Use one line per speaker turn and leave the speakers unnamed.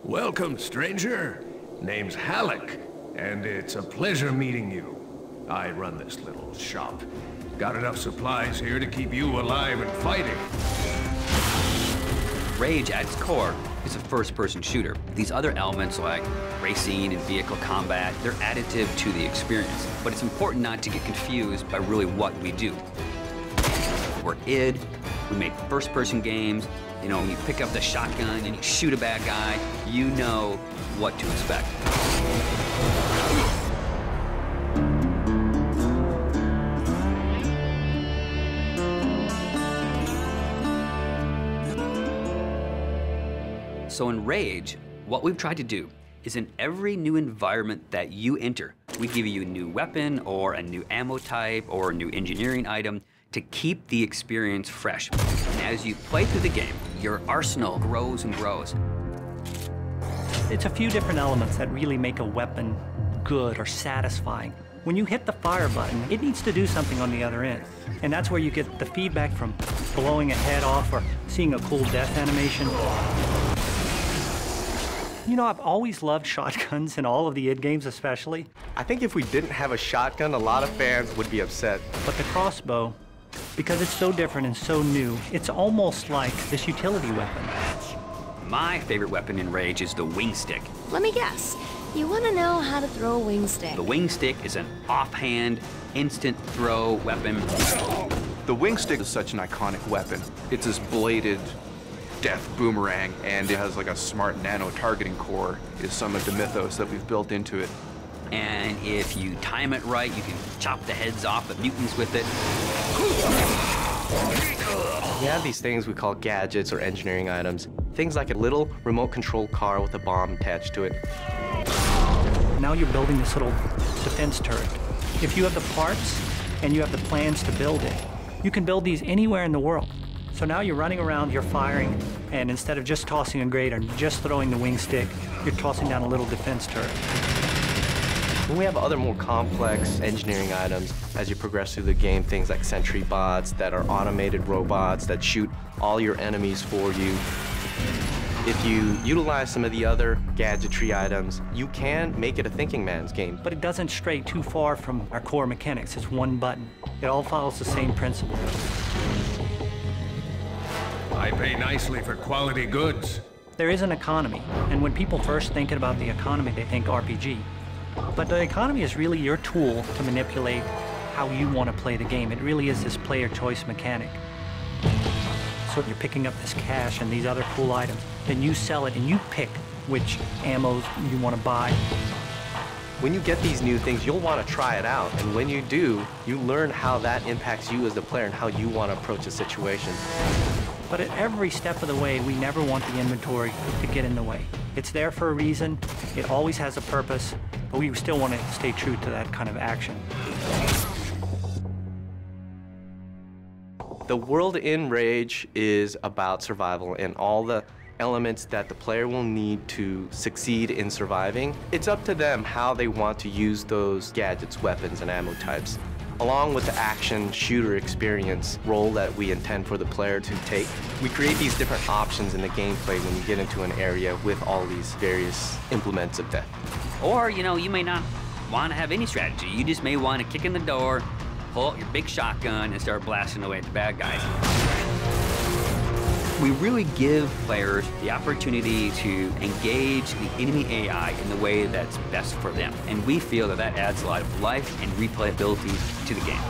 Welcome, stranger. Name's Halleck, and it's a pleasure meeting you. I run this little shop. Got enough supplies here to keep you alive and fighting.
Rage, at its core, is a first-person shooter. These other elements like racing and vehicle combat, they're additive to the experience. But it's important not to get confused by really what we do. We're id, we make first-person games. You know, when you pick up the shotgun and you shoot a bad guy, you know what to expect. So in Rage, what we've tried to do is in every new environment that you enter, we give you a new weapon or a new ammo type or a new engineering item to keep the experience fresh. And as you play through the game, your arsenal grows and grows.
It's a few different elements that really make a weapon good or satisfying. When you hit the fire button, it needs to do something on the other end. And that's where you get the feedback from blowing a head off or seeing a cool death animation. You know, I've always loved shotguns in all of the id games especially.
I think if we didn't have a shotgun, a lot of fans would be upset.
But the crossbow, because it's so different and so new, it's almost like this utility weapon.
My favorite weapon in Rage is the wing stick.
Let me guess. You want to know how to throw a wing stick.
The wing stick is an offhand, instant throw weapon.
The wing stick is such an iconic weapon. It's this bladed death boomerang, and it has like a smart nano targeting core, is some of the mythos that we've built into it.
And if you time it right, you can chop the heads off of mutants with it.
We have these things we call gadgets or engineering items. Things like a little remote control car with a bomb attached to it.
Now you're building this little defense turret. If you have the parts and you have the plans to build it, you can build these anywhere in the world. So now you're running around, you're firing, and instead of just tossing a grenade or just throwing the wing stick, you're tossing down a little defense turret.
When we have other more complex engineering items, as you progress through the game, things like sentry bots that are automated robots that shoot all your enemies for you. If you utilize some of the other gadgetry items, you can make it a thinking man's game.
But it doesn't stray too far from our core mechanics. It's one button. It all follows the same principle.
I pay nicely for quality goods.
There is an economy, and when people first think about the economy, they think RPG. But the economy is really your tool to manipulate how you want to play the game. It really is this player choice mechanic. So you're picking up this cash and these other cool items, then you sell it and you pick which ammos you want to buy.
When you get these new things, you'll want to try it out. And when you do, you learn how that impacts you as the player and how you want to approach a situation.
But at every step of the way, we never want the inventory to get in the way. It's there for a reason. It always has a purpose, but we still want to stay true to that kind of action.
The world in Rage is about survival and all the elements that the player will need to succeed in surviving. It's up to them how they want to use those gadgets, weapons, and ammo types, along with the action shooter experience role that we intend for the player to take. We create these different options in the gameplay when you get into an area with all these various implements of death.
Or, you know, you may not want to have any strategy. You just may want to kick in the door, pull out your big shotgun, and start blasting away at the bad guys. We really give players the opportunity to engage the enemy AI in the way that's best for them. And we feel that that adds a lot of life and replayability to the game.